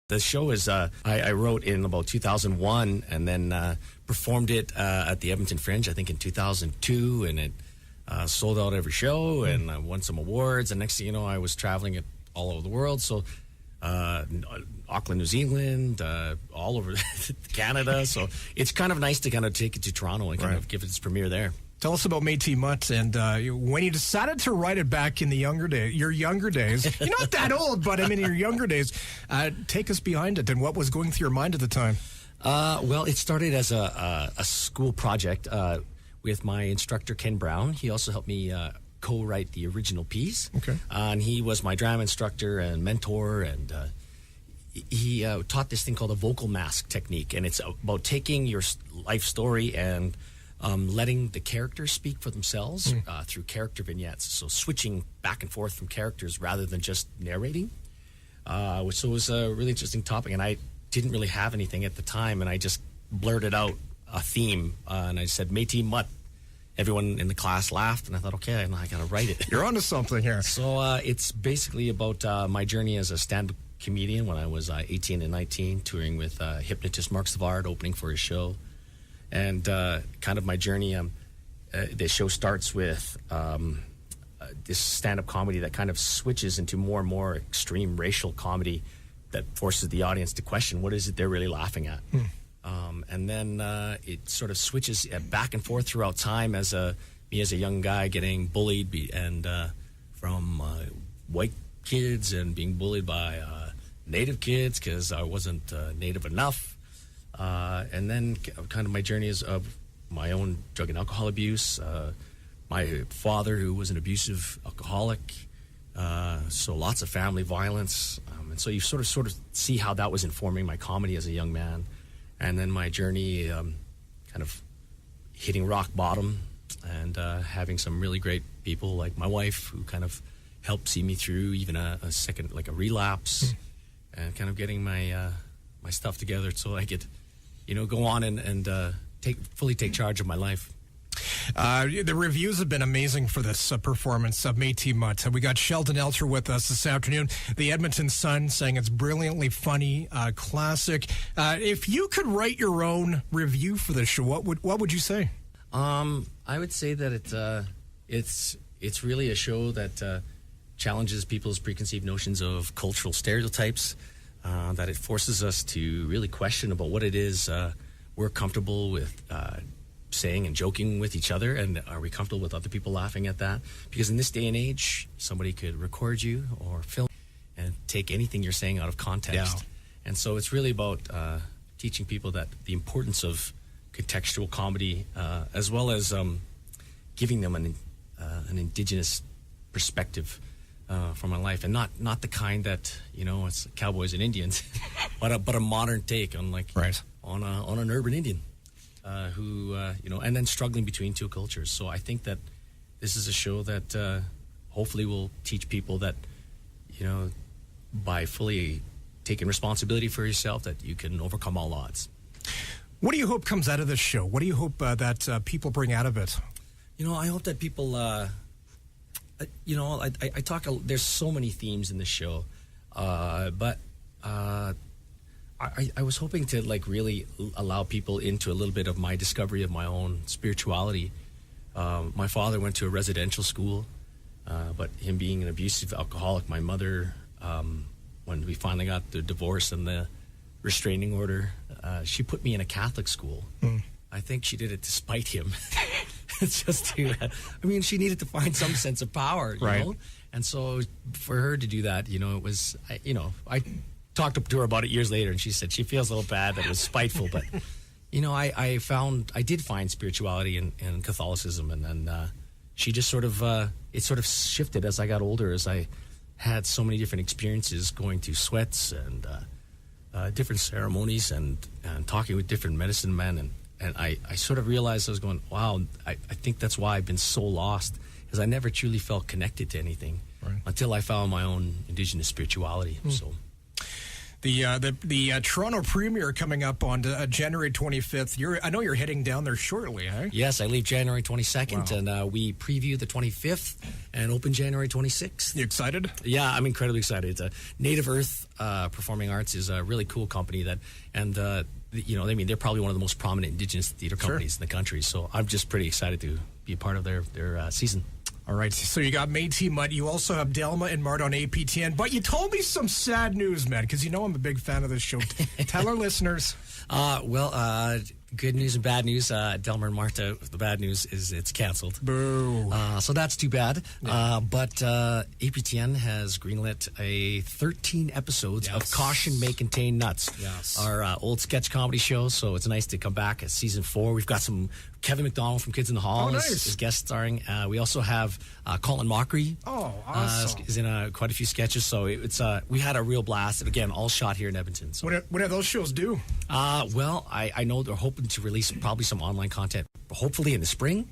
The show is, I wrote in about 2001 and then performed it at the Edmonton Fringe, I think in 2002, and it sold out every show, and I won some awards, and next thing you know, I was traveling it all over the world, so Auckland, New Zealand, all over Canada, so it's kind of nice to kind of take it to Toronto and kind of give it its premiere there. Tell us about Metis Mutt, and when you decided to write it back in your younger days. You're not that old, but I mean, in your younger days, take us behind it, and what was going through your mind at the time? Well, it started as a school project with my instructor, Ken Brown. He also helped me co-write the original piece. Okay. And he was my drama instructor and mentor, and he taught this thing called a vocal mask technique, and it's about taking your life story and letting the characters speak for themselves through character vignettes. So switching back and forth from characters rather than just narrating. So it was a really interesting topic, and I didn't really have anything at the time, and I just blurted out a theme, and I said, Metis Mutt. Everyone in the class laughed, and I thought, okay, I got to write it. You're onto something here. So it's basically about my journey as a stand-up comedian when I was 18 and 19, touring with hypnotist Mark Savard, opening for his show. And kind of my journey, the show starts with this stand-up comedy that kind of switches into more and more extreme racial comedy that forces the audience to question what is it they're really laughing at. And then it sort of switches back and forth throughout time as me as a young guy getting bullied and from white kids and being bullied by Native kids because I wasn't Native enough. And then kind of my journey is of my own drug and alcohol abuse, my father who was an abusive alcoholic, so lots of family violence. And so you sort of see how that was informing my comedy as a young man. And then my journey kind of hitting rock bottom and having some really great people like my wife who kind of helped see me through even a second, like a relapse, and kind of getting my my stuff together so I could, go on and fully take charge of my life. The reviews have been amazing for this performance of Metis Mutt. We got Sheldon Elter with us this afternoon. The Edmonton Sun saying it's brilliantly funny, classic. If you could write your own review for this show, what would you say? I would say that it's really a show that challenges people's preconceived notions of cultural stereotypes. That it forces us to really question about what it is we're comfortable with saying and joking with each other, and are we comfortable with other people laughing at that? Because in this day and age, somebody could record you or film and take anything you're saying out of context. Yeah. And so it's really about teaching people that the importance of contextual comedy, as well as giving them an indigenous perspective from my life, and not the kind that it's cowboys and Indians, but a modern take on on an urban Indian who and then struggling between two cultures. So I think that this is a show that hopefully will teach people that by fully taking responsibility for yourself, that you can overcome all odds. What do you hope comes out of this show? What do you hope that people bring out of it? I hope that people. I talk. There's so many themes in this show, but I was hoping to really allow people into a little bit of my discovery of my own spirituality. My father went to a residential school, but him being an abusive alcoholic, my mother, when we finally got the divorce and the restraining order, she put me in a Catholic school. I think she did it to spite him. It's just she needed to find some sense of power, you know? And so for her to do that, it was, I talked to her about it years later, and she said she feels a little bad that it was spiteful, but, I did find spirituality in Catholicism, and then she just it sort of shifted as I got older, as I had so many different experiences going through sweats and different ceremonies and talking with different medicine men, and I sort of realized I was going, wow, I think that's why I've been so lost, because I never truly felt connected to anything until I found my own indigenous spirituality. So The Toronto premiere coming up on January 25th. I know you're heading down there shortly, eh? Yes, I leave January 22nd, and we preview the 25th and open January 26th. You excited? Yeah, I'm incredibly excited. It's Native Earth Performing Arts is a really cool company they're probably one of the most prominent Indigenous theater companies in the country. So I'm just pretty excited to be a part of their season. All right, so you got Metis Mutt. You also have Delma and Mart on APTN. But you told me some sad news, man, because you know I'm a big fan of this show. Tell our listeners. Good news and bad news. Delma and Marta, the bad news is it's canceled. Boo. So that's too bad. Yeah. But APTN has greenlit 13 episodes of Caution May Contain Nuts, our old sketch comedy show. So it's nice to come back at season 4. We've got some Kevin McDonald from Kids in the Hall is guest starring. We also have Colin Mockery. Oh, awesome. Is in quite a few sketches. So it's we had a real blast. And again, all shot here in Edmonton. So. What do those shows do? I know they're hoping to release probably some online content, hopefully in the spring.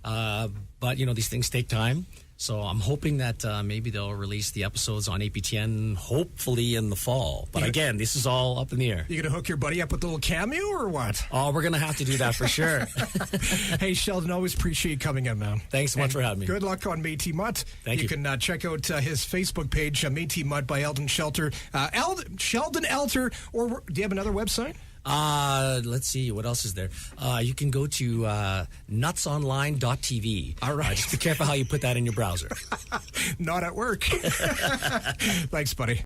But, these things take time. So I'm hoping that maybe they'll release the episodes on APTN, hopefully in the fall. But again, this is all up in the air. You going to hook your buddy up with a little cameo or what? Oh, we're going to have to do that for sure. Hey, Sheldon, always appreciate you coming in, man. Thanks so much for having me. Good luck on Metis Mutt. Thank you. You can check out his Facebook page, Metis Mutt by Sheldon Elter. Or do you have another website? Let's see. What else is there? You can go to nutsonline.tv. All right. Just be careful how you put that in your browser. Not at work. Thanks, buddy.